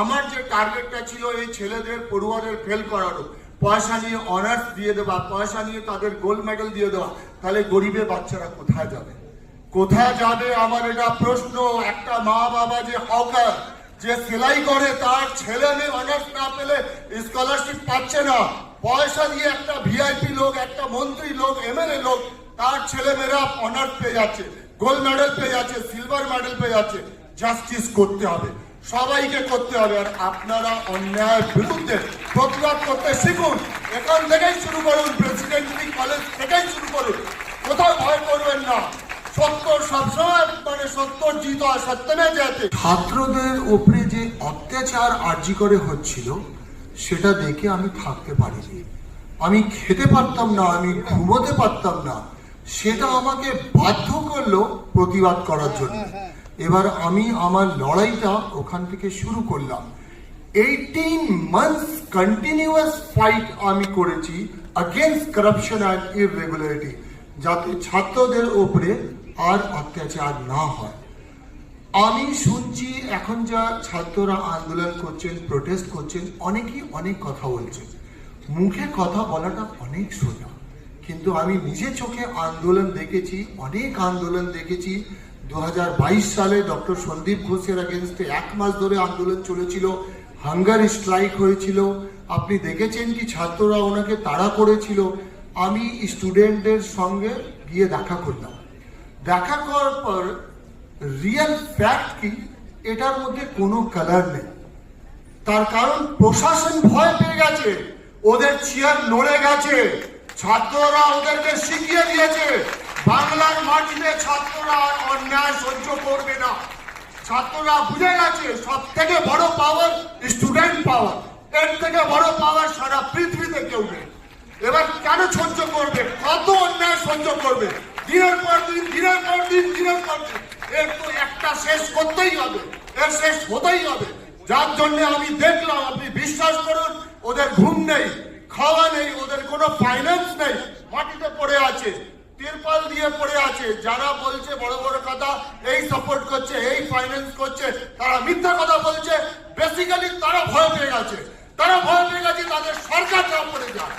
আমার যে টার্গেটটা ছিল এই ছেলেদের পড়ুয়াদের ফেল করানো, পয়সা নিয়ে অনার্স দিয়ে দেওয়া, পয়সা নিয়ে তাদের গোল্ড মেডেল দিয়ে দেওয়া, তাহলে গরিবের বাচ্চারা কোথায় যাবে? কোথায় যাবে আমার এটা প্রশ্ন। একটা মা বাবা যে হকার, যে সেলাই করে, তার ছেলে মেয়ে অনার্স না পেলে স্কলারশিপ পাচ্ছে না, পয়সা দিয়ে একটা ভিআইপি লোক, একটা মন্ত্রী লোক, এমএলএ লোক, তার ছেলে মেয়েরা অনার্স পেয়ে যাচ্ছে, গোল্ড মেডেল পেয়ে যাচ্ছে, সিলভার মেডেল পেয়ে যাচ্ছে। জাস্টিস করতে হবে, সবাইকে করতে হবে। আর আপনারা অন্যায়ের বিরুদ্ধে প্রতিবাদ করতে শিখুন, এখান থেকেই শুরু করুন, প্রেসিডেন্সি কলেজ থেকেই শুরু করুন, কোথাও ভয় করবেন না। সত্য সবসময় সত্য জিত হয়, সত্যমে জয়তে। ছাত্রদের উপরে যে অত্যাচার আরজি করে হচ্ছিল সেটা দেখে আমি থাকতে পারিনি, আমি খেতে পারতাম না, আমি ঘুমোতে পারতাম না। সেটা আমাকে বাধ্য করলো প্রতিবাদ করার জন্য। এবার আমি আমার লড়াইটা ওখান থেকে শুরু করলাম। 18 months কন্টিনিউয়াস ফাইট আমি করেছি अगेंस्ट करप्शन एंड इरेगुलारिटी, যাতে ছাত্রদের উপরে আর অত্যাচার না হয়। আমি শুনছি এখন যা ছাত্ররা আন্দোলন করছেন, প্রোটেস্ট করছেন, অনেকেই অনেক কথা বলছেন। মুখে কথা বলাটা অনেক সোজা, কিন্তু আমি নিজে চোখে আন্দোলন দেখেছি, অনেক আন্দোলন দেখেছি। 2022 সালে ডক্টর সন্দীপ ঘোষের এগেনস্টে 1 মাস ধরে আন্দোলন চলেছিল, হাঙ্গার স্ট্রাইক হয়েছিল। আপনি দেখেছেন কি ছাত্ররা ওনাকে তাড়া করেছিল। আমি স্টুডেন্টদের সঙ্গে গিয়ে দেখা করলাম, দেখা করার পর রিয়েল ফ্যাক্ট কি, এটার মধ্যে কোনো কালার নেই। তার কারণ প্রশাসন ভয় পেয়ে গেছে, ওদের চেয়ার নড়ে গেছে, ছাত্ররা ওদেরকে শিখিয়ে দিয়েছে বাংলার মাটিতে ছাত্ররা অন্যায় সহ্য করবে না। ছাত্ররা বুঝে গেছে সব থেকে বড় পাওয়ার স্টুডেন্ট পাওয়ার, এর থেকে বড় পাওয়ার সারা পৃথিবীতে কেউ নেই। এবার কেন সহ্য করবে? কত অন্যায় সহ্য করবে? দিনের পর দিন, দিনের পর দিন, দিনের পর দিন। এর তো একটা শেষ করতেই হবে, এর শেষ হতেই হবে। যার জন্য আমি দেখলাম, আপনি বিশ্বাস করুন, ওদের ঘুম নেই, খাওয়া নেই, ওদের কোনো ফাইন্যান্স নেই, মাটিতে পড়ে আছে, তিরপাল দিয়ে পড়ে আছে। যারা বলছে বড় বড় কথা, এই সাপোর্ট করছে, এই ফাইন্যান্স করছে, তারা মিথ্যা কথা বলছে। বেসিক্যালি তারা ভয় পেয়ে গেছে, তারা ভয় পেয়ে গেছে তাদের সরকার না পড়ে যায়।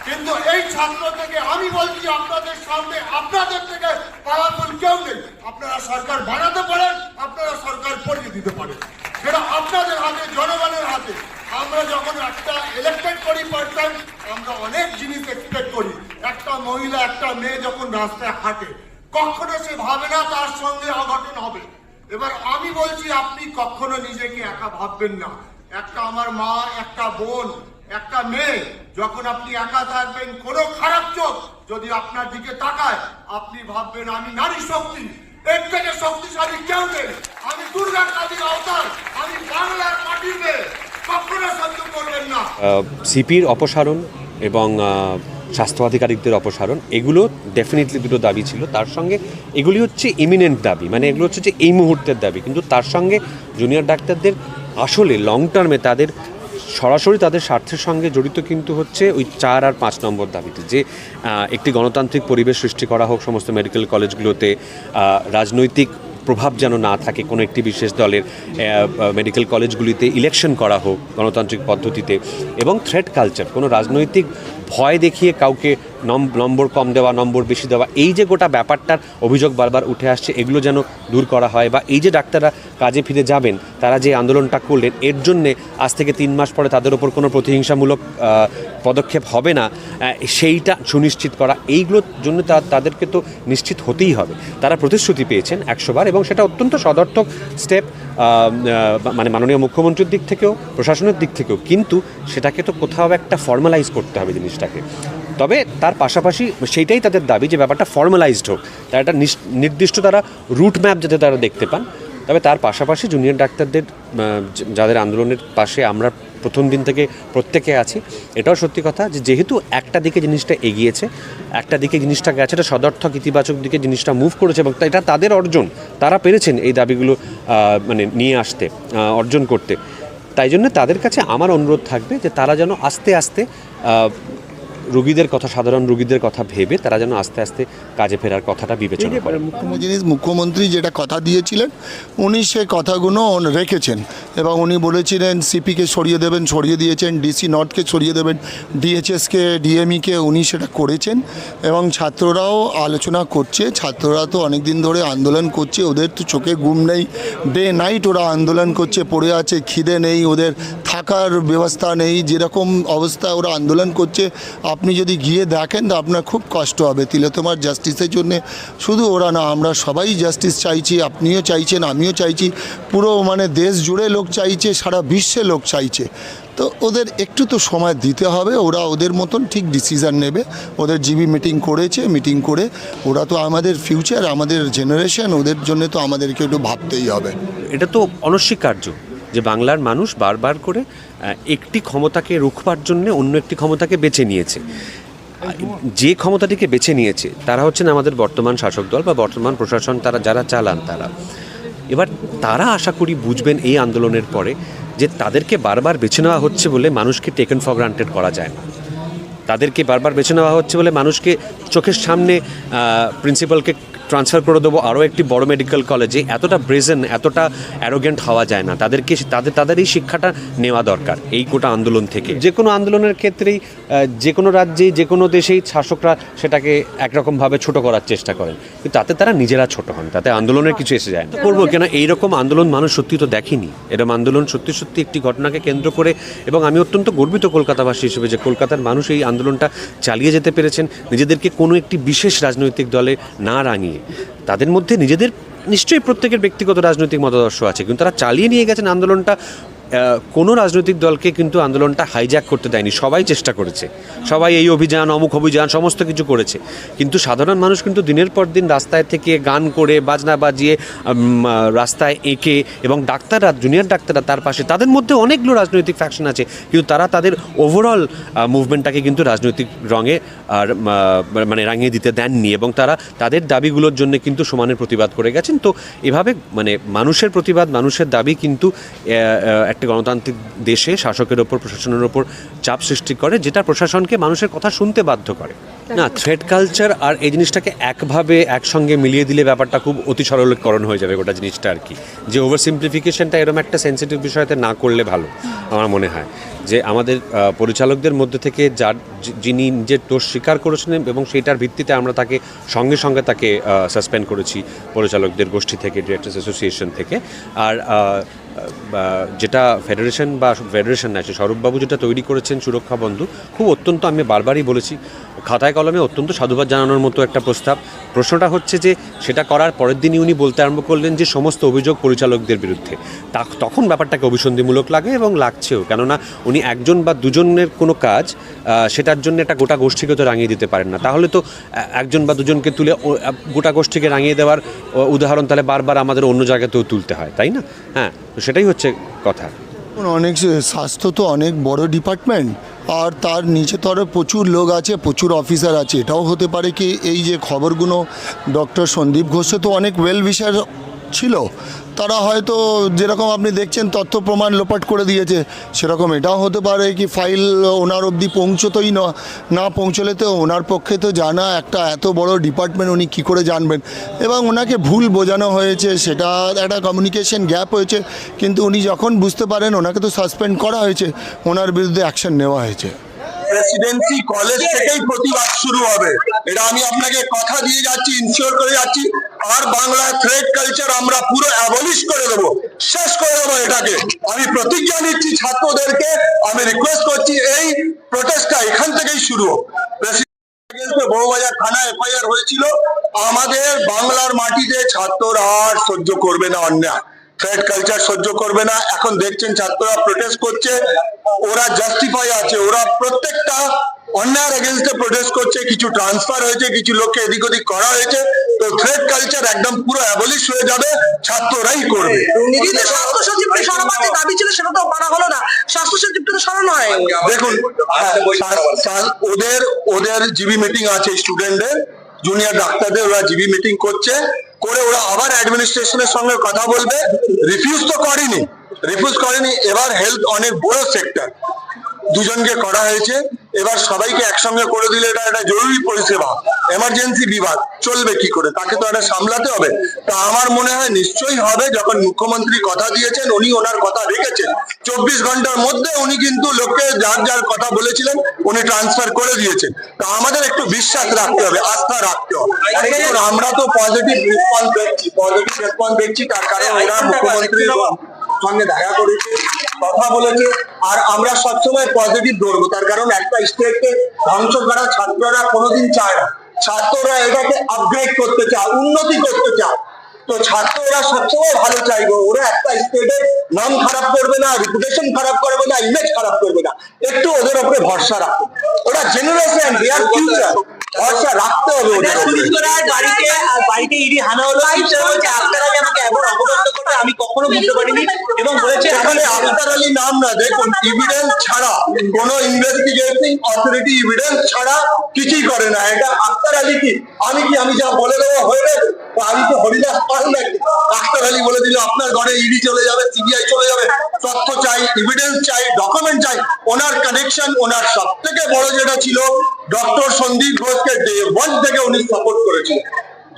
কিন্তু এই ছাত্র থেকে আমি বলছি আপনাদের সামনে, আপনাদের থেকে পাওয়ারফুল কেউ নেই। আপনারা সরকার বানাতে পারেন, আপনারা সরকার পড়িয়ে দিতে পারেন, সেটা আপনাদের হাতে, জনগণের হাতে। আমরা যখন একটা ইলেক্টেড করি পারতাম, আমরা অনেক জিনিস এক্সপেক্ট করি। একটা মহিলা, একটা মেয়ে যখন রাস্তায় হাঁটে, কখনো সে ভাবে না তার সঙ্গে অঘটন হবে। এবার আমি বলছি, আপনি কখনো নিজেকে একা ভাববেন না। একটা আমার মা, একটা বোন, একটা মেয়ে, যখন আপনি একা থাকবেন, কোনো খারাপ চোখ যদি আপনার দিকে তাকায়, আপনি ভাববেন আমি নারী শক্তি, এর থেকে শক্তিশালী কেউ নেই, আমি দুর্গা কালীর অবতার, আমি বাংলার মাটির মেয়ে। কখনো সহ্য করবেন না। সিপির অপসারণ এবং স্বাস্থ্য আধিকারিকদের অপসারণ, এগুলো ডেফিনেটলি দুটো দাবি ছিল। তার সঙ্গে এগুলি হচ্ছে ইমিনেন্ট দাবি, মানে এগুলো হচ্ছে যে এই মুহূর্তের দাবি। কিন্তু তার সঙ্গে জুনিয়র ডাক্তারদের আসলে লং টার্মে তাদের সরাসরি তাদের স্বার্থের সঙ্গে জড়িত কিন্তু হচ্ছে ওই 4 আর 5 নম্বর দাবিতে, যে একটি গণতান্ত্রিক পরিবেশ সৃষ্টি করা হোক সমস্ত মেডিকেল কলেজগুলোতে, রাজনৈতিক প্রভাব যেন না থাকে কোনো একটি বিশেষ দলের মেডিকেল কলেজগুলিতে, ইলেকশন করা হোক গণতান্ত্রিক পদ্ধতিতে, এবং থ্রেট কালচার, কোনো রাজনৈতিক ভয় দেখিয়ে কাউকে নম্বর কম দেওয়া, নম্বর বেশি দেওয়া, এই যে গোটা ব্যাপারটার অভিযোগ বারবার উঠে আসছে, এগুলো যেন দূর করা হয়। বা এই যে ডাক্তাররা কাজে ফিরে যাবেন, তারা যে আন্দোলনটা করলেন, এর জন্যে আজ থেকে 3 মাস পরে তাদের ওপর কোনো প্রতিহিংসামূলক পদক্ষেপ হবে না, সেইটা সুনিশ্চিত করা, এইগুলোর জন্য তাদেরকে তো নিশ্চিত হতেই হবে। তারা প্রতিশ্রুতি পেয়েছেন 100 বার, এবং সেটা অত্যন্ত সদর্থক স্টেপ, মানে মাননীয় মুখ্যমন্ত্রীর দিক থেকেও, প্রশাসনের দিক থেকেও। কিন্তু সেটাকে তো কোথাও একটা ফর্মালাইজ করতে হবে জিনিসটাকে। তবে তার পাশাপাশি সেইটাই তাদের দাবি যে ব্যাপারটা ফর্মালাইজড হোক, তার একটা নির্দিষ্ট তারা রুট ম্যাপ যাতে তারা দেখতে পান। তবে তার পাশাপাশি জুনিয়র ডাক্তারদের, যাদের আন্দোলনের পাশে আমরা প্রথম দিন থেকে প্রত্যেকে আছি, এটাও সত্যি কথা যে যেহেতু একটা দিকে জিনিসটা এগিয়েছে, একটা দিকে জিনিসটা গেছে, এটা সদর্থক ইতিবাচক দিকে জিনিসটা মুভ করেছে, এবং এটা তাদের অর্জন, তারা পেরেছেন এই দাবিগুলো মানে নিয়ে আসতে, অর্জন করতে। তাই জন্য তাদের কাছে আমার অনুরোধ থাকবে যে তারা যেন আস্তে আস্তে রোগীদের কথা, সাধারণ রোগীদের কথা ভেবে তারা যেন আস্তে আস্তে কাজে ফেরার কথাটা বিবেচনা করে। মুখ্যমন্ত্রী যেটা কথা দিয়েছিলেন উনি সে কথাগুলো রেখেছেন এবং উনি বলেছিলেন সিপিকে সরিয়ে দেবেন, সরিয়ে দিয়েছেন, ডিসি নর্থকে সরিয়ে দেবেন, ডিএইচএসকে, ডিএমইকে উনি সেটা করেছেন এবং ছাত্ররাও আলোচনা করছে। ছাত্ররা তো অনেক দিন ধরে আন্দোলন করছে, ওদের তো চোখে ঘুম নেই, ডে নাইট ওরা আন্দোলন করছে, পড়ে আছে, খিদে নেই, ওদের থাকার ব্যবস্থা নেই, যেরকম অবস্থা ওরা আন্দোলন করছে আপনি যদি গিয়ে দেখেন তো আপনার খুব কষ্ট হবে। তিলোত্তমার জাস্টিসের জন্যে শুধু ওরা না, আমরা সবাই জাস্টিস চাইছি, আপনিও চাইছেন, আমিও চাইছি, পুরো মানে দেশ জুড়ে লোক চাইছে, সারা বিশ্বে লোক চাইছে। তো ওদের একটু তো সময় দিতে হবে, ওরা ওদের মতন ঠিক ডিসিশান নেবে। ওদের জিবি মিটিং করেছে, মিটিং করে ওরা তো আমাদের ফিউচার, আমাদের জেনারেশন, ওদের জন্য তো আমাদেরকে একটু ভাবতেই হবে। এটা তো অনস্বীকার্য যে বাংলার মানুষ বারবার করে একটি ক্ষমতাকে রুখবার জন্য অন্য একটি ক্ষমতাকে বেছে নিয়েছে। যে ক্ষমতাটিকে বেছে নিয়েছে তারা হচ্ছেন আমাদের বর্তমান শাসক দল বা বর্তমান প্রশাসন, তারা যারা চালান তারা। এবার তারা আশা করি বুঝবেন এই আন্দোলনের পরে যে তাদেরকে বারবার বেছে নেওয়া হচ্ছে বলে মানুষকে টেকেন ফর গ্রান্টেড করা যায় না। তাদেরকে বারবার বেছে নেওয়া হচ্ছে বলে মানুষকে চোখের সামনে প্রিন্সিপালকে ট্রান্সফার করে দেবো আরও একটি বড় মেডিকেল কলেজে, এতটা ব্রেজেন, এতটা অ্যারোগেন্ট হওয়া যায় না। তাদেরকে তাদের এই শিক্ষাটা নেওয়া দরকার এই গোটা আন্দোলন থেকে। যে কোনো আন্দোলনের ক্ষেত্রেই যে কোনো রাজ্যেই যে কোনো দেশেই শাসকরা সেটাকে একরকমভাবে ছোট করার চেষ্টা করেন, কিন্তু তাতে তারা নিজেরা ছোট হন, তাতে আন্দোলনের কিছু এসে যায় না। করবো কেন, এইরকম আন্দোলন মানুষ সত্যি তো দেখেনি। এরকম আন্দোলন সত্যি সত্যি একটি ঘটনাকে কেন্দ্র করে, এবং আমি অত্যন্ত গর্বিত কলকাতাবাসী হিসেবে যে কলকাতার মানুষ এই আন্দোলনটা চালিয়ে যেতে পেরেছেন নিজেদেরকে কোনো একটি বিশেষ রাজনৈতিক দলে না রাঙিয়ে। তাদের মধ্যে নিজেদের নিশ্চয়ই প্রত্যেকের ব্যক্তিগত রাজনৈতিক মতাদর্শ আছে, কিন্তু তারা চালিয়ে নিয়ে গেছেন আন্দোলনটা। কোনো রাজনৈতিক দলকে কিন্তু আন্দোলনটা হাইজ্যাক করতে দেয়নি, সবাই চেষ্টা করেছে, সবাই এই অভিযান অমুক অভিযান সমস্ত কিছু করেছে, কিন্তু সাধারণ মানুষ কিন্তু দিনের পর দিন রাস্তায় থেকে গান করে বাজনা বাজিয়ে রাস্তায় এঁকে, এবং ডাক্তাররা, জুনিয়র ডাক্তাররা তার পাশে, তাদের মধ্যে অনেকগুলো রাজনৈতিক ফ্যাকশন আছে, কিন্তু তারা তাদের ওভারঅল মুভমেন্টটাকে কিন্তু রাজনৈতিক রঙে মানে রাঙিয়ে দিতে দেননি, এবং তারা তাদের দাবিগুলোর জন্য কিন্তু সমানের প্রতিবাদ করে গেছেন। তো এভাবে মানে মানুষের প্রতিবাদ, মানুষের দাবি কিন্তু একটা গণতান্ত্রিক দেশে শাসকের ওপর, প্রশাসনের ওপর চাপ সৃষ্টি করে, যেটা প্রশাসনকে মানুষের কথা শুনতে বাধ্য করে। না, থ্রেড কালচার আর এই জিনিসটাকে একভাবে একসঙ্গে মিলিয়ে দিলে ব্যাপারটা খুব অতি সরলীকরণ হয়ে যাবে গোটা জিনিসটা আর কি। যে ওভার সিম্পলিফিকেশনটা এরকম একটা সেন্সিটিভ বিষয়তে না করলে ভালো আমার মনে হয়। যে আমাদের পরিচালকদের মধ্যে থেকে যিনি নিজের দোষ স্বীকার করেছেন এবং সেইটার ভিত্তিতে আমরা তাকে সঙ্গে সঙ্গে তাকে সাসপেন্ড করেছি পরিচালকদের গোষ্ঠী থেকে, ডিরেক্টর্স অ্যাসোসিয়েশন থেকে। আর যেটা ফেডারেশন বা ফেডারেশন না, স্বরূপবাবু যেটা তৈরি করেছেন সুরক্ষা বন্ধু, খুব অত্যন্ত, আমি বারবারই বলেছি, খাতায় কলমে অত্যন্ত সাধুবাদ জানানোর মতো একটা প্রস্তাব। প্রশ্নটা হচ্ছে যে সেটা করার পরের দিনই উনি বলতে আরম্ভ করলেন যে সমস্ত অভিযোগ পরিচালকদের বিরুদ্ধে। তখন ব্যাপারটাকে অভিসন্ধিমূলক লাগে এবং লাগছেও, কেননা উনি একজন বা দুজনের কোনো কাজ সেটার জন্য একটা গোটা গোষ্ঠীকে তো রাঙিয়ে দিতে পারেন না। তাহলে তো একজন বা দুজনকে তুলে গোটা গোষ্ঠীকে রাঙিয়ে দেওয়ার উদাহরণ তাহলে বারবার আমাদের অন্য জায়গাতেও তুলতে হয়, তাই না? হ্যাঁ, তো সেটাই হচ্ছে কথা। অনেক স্বাস্থ্য তো অনেক বড় ডিপার্টমেন্ট, আর তার নিচে তো আরও প্রচুর লোক আছে, প্রচুর অফিসার আছে। এটাও হতে পারে কি এই যে খবরগুলো ডক্টর সন্দীপ ঘোষে তো অনেক ওয়েল উইশার ছিল, তারা হয়তো যেরকম আপনি দেখছেন তথ্য প্রমাণ লোপাট করে দিয়েছে, সেরকম এটাও হতে পারে কি ফাইল ওনার অবধি পৌঁছতোই না পৌঁছলে তো ওনার পক্ষে তো জানা, একটা এত বড় ডিপার্টমেন্ট উনি কী করে জানবেন, এবং ওনাকে ভুল বোঝানো হয়েছে, সেটা একটা কমিউনিকেশন গ্যাপ হয়েছে। কিন্তু উনি যখন বুঝতে পারেন, ওনাকে তো সাসপেন্ড করা হয়েছে, ওনার বিরুদ্ধে অ্যাকশন নেওয়া হয়েছে। প্রেসিডেন্সি কলেজ থেকেই প্রতিবাদ শুরু হবে, এটা আমি আপনাকে কথা দিয়ে যাচ্ছি, ইনশিওর করে যাচ্ছি। আর বাংলায় থ্রেড কালচার আমরা পুরো অ্যাবলিশ করে দেবো, শেষ করে দেবো এটাকে। আমি প্রতিজ্ঞা নিচ্ছি ছাত্রদেরকে, আমি রিকোয়েস্ট করছি এই প্রোটেস্টটা এখান থেকেই শুরু হোক। বউবাজার থানা এফআইআর হয়েছিল, আমাদের বাংলার মাটিতে ছাত্ররা আর সহ্য করবে না অন্যায়, থ্রেড কালচার সহ্য করবে না। এখন দেখছেন ছাত্ররা প্রোটেস্ট করছে, ওরা জাস্টিফাই আছে, ওরা প্রত্যেকটা অন্যায়ের এগেইনস্টে প্রোটেস্ট করছে। কিছু ট্রান্সফার হয়েছে, কিছু লোককে এদিক ওদিক করা হয়েছে, তো থ্রেড কালচার একদম পুরো অ্যাবলিশ হয়ে যাবে, ছাত্ররাই করবে। নিজেদের স্বাস্থ্য সচিবকে সরাবার যে দাবি ছিল সেটা তো করা হলো না, স্বাস্থ্য সচিবকে তো সরানো হয়। দেখুন, ওদের জিবি মিটিং আছে, স্টুডেন্টদের, জুনিয়র ডাক্তারদের, ওরা জিবি মিটিং করছে, করে ওরা আবার অ্যাডমিনিস্ট্রেশনের সঙ্গে কথা বলবে। রিফিউজ তো করেনি, রিফিউজ করেনি। এবার হেলথ অনেক বড় সেক্টর, দুজনকে করা হয়েছে। এবার সবাইকে একসঙ্গে করে দিলে এটা একটা জরুরি পরিষেবা, এমার্জেন্সি বিভাগ চলবে কি করে, তাকে তো এটা সামলাতে হবে। তা আমার মনে হয় নিশ্চয়ই হবে, যখন মুখ্যমন্ত্রী কথা দিয়েছেন উনি ওনার কথা রেখেছেন। 24 ঘন্টার মধ্যে উনি কিন্তু লোককে যার যার কথা বলেছিলেন উনি ট্রান্সফার করে দিয়েছেন। তা আমাদের একটু বিশ্বাস রাখতে হবে, আস্থা রাখতে হবে। দেখুন, আমরা তো পজিটিভ রেসপন্স দেখছি, তার কারণ ওরা মুখ্যমন্ত্রীর সঙ্গে দেখা করেছে, কথা বলেছে, আর আমরা সবসময় পজিটিভ ধরবো। তার কারণ একটা স্টেটকে ধ্বংস করা ছাত্ররা কোনোদিন চায় না, ছাত্ররা এটাকে আপগ্রেড করতে চায়, উন্নতি করতে চায়। তো ছাত্ররা সবসময় ভালো চাইবে, ওরা একটা স্টেটের নাম খারাপ করবে না, রিপুটেশন খারাপ করবে না, ইমেজ খারাপ করবে না। একটু ওদের উপরে ভরসা রাখো, ওরা জেনারেশন, দেয়ার ফিউচার, ভরসা রাখতে হবে ওদের উপরে। বাড়িতে ইডি হানা হলো, আপনারা আমাকে এমন অপদস্থ করবে আমি কখনো বুঝতে পারিনি, এবং বলেছে এখানে আখতার আলী নাম না, দেখুন এভিডেন্স ছাড়া কোনো ইনভেস্টিগেটিং অথরিটি এভিডেন্স ছাড়া কিছুই করে না। এটা আখতার আলী কি আমি যা বলে দেবো হয়ে যাবে? আমি তো হরিদাস পাল নাকি? আখতার আলী বলে দিল আপনার ঘরে ইডি চলে যাবে, সিবিআই চলে যাবে। তথ্য চাই, এভিডেন্স চাই, ডকুমেন্ট চাই। ওনার কানেকশন, ওনার সব থেকে বড় যেটা ছিল, ডক্টর সন্দীপ ঘোষকে ডে ওয়ান থেকে উনি সাপোর্ট করেছিল।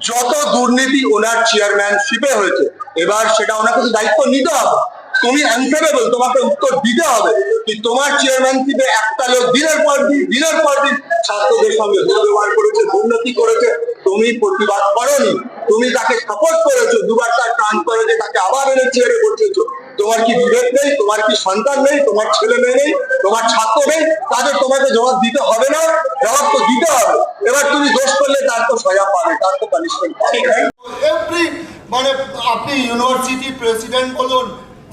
যত দুর্নীতি ওনার চেয়ারম্যানশিপে হয়েছে, এবার সেটা ওনাকে দায়িত্ব নিতে হবে। তুমি অ্যান্সারেবল, তোমাকে উত্তর দিতে হবে কি তোমার চেয়ারম্যানশিপে একটা লোক দিনের পর দিন ছাত্রদের সঙ্গে দুর্ব্যবহার করেছে, দুর্নীতি করেছে, তুমি প্রতিবাদ করোনি, তুমি তাকে সাপোর্ট করেছো, দুবার তার ট্রান্সফার হয়েছে, তাকে আবার এনে চেয়ারে বসিয়েছো। তোমার কি বিবেক নেই? তোমার কি সন্তান নেই? তোমার ছেলে মেয়ে নেই? তোমার ছাত্র নেই? তাদের তোমাকে জবাব দিতে হবে না? জবাব তো দিতে হবে। এবার তুমি দোষ করলে তার তো সাজা পাবে, তার তো পানিশমেন্ট পাবে। এভরি মানে আপনি ইউনিভার্সিটি প্রেসিডেন্ট বলুন,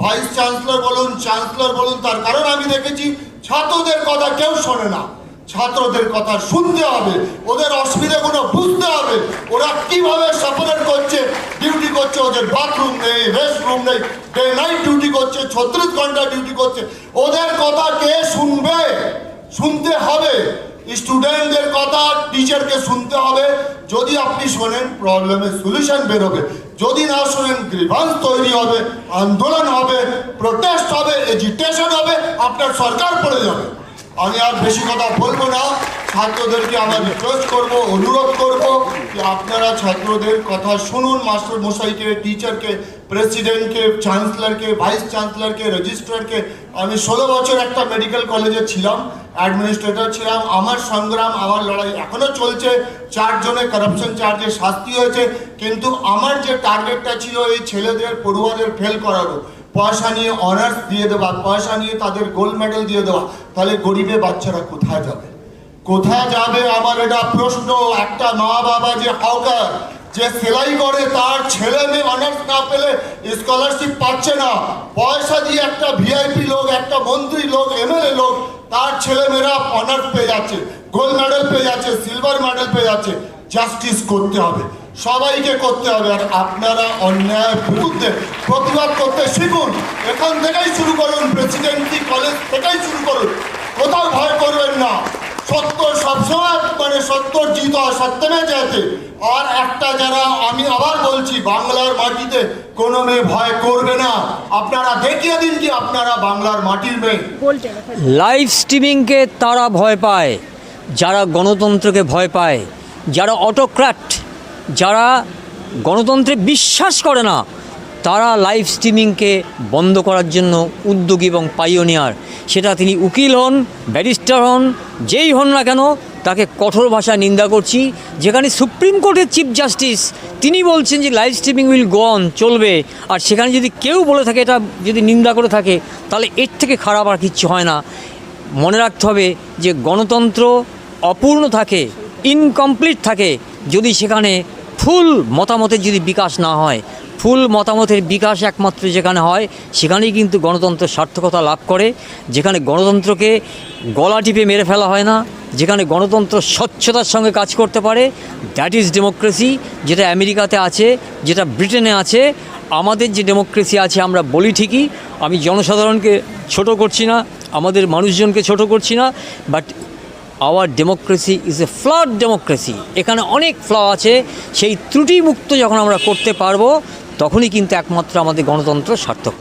ভাইস চ্যান্সেলর বলুন, চ্যান্সেলর বলুন, তার কারণ আমি দেখেছি ছাত্রদের কথা কেউ শোনে না। ছাত্রদের কথা শুনতে হবে, ওদের অসুবিধাগুলো বুঝতে হবে, ওরা কিভাবে সাপোর্ট করছে, ডিউটি করছে, ওদের বাথরুম নেই, রেস্টরুম নেই, ডে নাইট ডিউটি করছে, 36 ঘন্টা ডিউটি করছে। ওদের কথা কে শুনবে? শুনতে হবে। স্টুডেন্টদের কথা টিচারকে শুনতে হবে। যদি আপনি শোনেন প্রবলেমের সলিউশন বেরোবে, যদি না শোনেন গ্রিভান্স তৈরি হবে, আন্দোলন হবে, প্রোটেস্ট হবে, এজিটেশন হবে, আপনার সরকার পড়ে যাবে। আমি আর বেশি কথা বলবো না। ছাত্রদেরকে আমার রিকোয়েস্ট করব, অনুরোধ করব যে আপনারা ছাত্রদের কথা শুনুন। মাস্টার মশাইকে, টিচারকে, প্রেসিডেন্টকে, চ্যান্সেলরকে, ভাইস চ্যান্সেলরকে, রেজিস্ট্রারকে। আমি 16 বছর একটা মেডিকেল কলেজে ছিলাম, অ্যাডমিনিস্ট্রেটর ছিলাম। আমার সংগ্রাম, আমার লড়াই এখনো চলছে। 4 জনের কারাপশন চার্জে শাস্তি হয়েছে, কিন্তু আমার যে টার্গেটটা ছিল এই ছেলেদের, পড়ুয়াদের ফেল করানো, পয়সা নিয়ে অনার্স দিয়ে দেওয়া, পয়সা নিয়ে তাদের গোল্ড মেডেল দিয়ে দেওয়া, তাহলে গরিবের বাচ্চারা কোথায় যাবে? কোথায় যাবে? আমার এটা প্রশ্ন। একটা মা বাবা যে হকার, যে সেলাই করে, তার ছেলে মেয়ে অনার্স না পেলে স্কলারশিপ পাচ্ছে না। পয়সা দিয়ে একটা ভিআইপি লোক, একটা মন্ত্রী লোক, এমএলএ লোক, তার ছেলেমেয়েরা অনার্স পেয়ে যাচ্ছে, গোল্ড মেডেল পেয়ে যাচ্ছে, সিলভার মেডেল পেয়ে যাচ্ছে। জাস্টিস করতে হবে, সবাইকে করতে হবে। আর আপনারা অন্যায়ের বিরুদ্ধে প্রতিবাদ করতে শিখুন। এখান থেকেই শুরু করুন, প্রেসিডেন্সি কলেজ থেকেই শুরু করুন। কোথাও ভয় করবেন না। সত্য সবসময় মানে সত্য জিত হয়, সত্যমে জয়তে। আর একটা যারা, আমি আবার বলছি, বাংলার মাটিতে কোনো মেয়ে ভয় করবে না। আপনারা দেখিয়ে দিন কি আপনারা বাংলার মাটির মেয়ে। লাইভ স্ট্রিমিংকে তারা ভয় পায় যারা গণতন্ত্রকে ভয় পায়, যারা অটোক্র্যাট, যারা গণতন্ত্রে বিশ্বাস করে না, তারা লাইভ স্ট্রিমিংকে বন্ধ করার জন্য উদ্যোগী এবং পাইওনিয়ার। সেটা তিনি উকিল হন, ব্যারিস্টার হন, যেই হন না কেন, তাকে কঠোর ভাষায় নিন্দা করছি। যেখানে সুপ্রিম কোর্টের চিফ জাস্টিস তিনি বলছেন যে live streaming will go on, চলবে, আর সেখানে যদি কেউ বলে থাকে, এটা যদি নিন্দা করে থাকে, তাহলে এর থেকে খারাপ আর কিচ্ছু হয় না। মনে রাখতে হবে যে গণতন্ত্র অপূর্ণ থাকে, ইনকমপ্লিট থাকে, যদি সেখানে ফুল মতামতের যদি বিকাশ না হয়। ফুল মতামতের বিকাশ একমাত্র যেখানে হয়, সেখানেই কিন্তু গণতন্ত্র সার্থকতা লাভ করে। যেখানে গণতন্ত্রকে গলা টিপে মেরে ফেলা হয় না, যেখানে গণতন্ত্র স্বচ্ছতার সঙ্গে কাজ করতে পারে, দ্যাট ইজ ডেমোক্রেসি। যেটা আমেরিকাতে আছে, যেটা ব্রিটেনে আছে। আমাদের যে ডেমোক্রেসি আছে, আমরা বলি ঠিকই, আমি জনসাধারণকে ছোট করছি না, আমাদের মানুষজনকে ছোট করছি না, but hour democracy is a flood democracy. এখানে অনেক ফ্ল আছে। সেই ত্রুটিমুক্ত যখন আমরা করতে পারবো, তখনই কিন্তু একমাত্র আমাদের গণতন্ত্র সার্থক।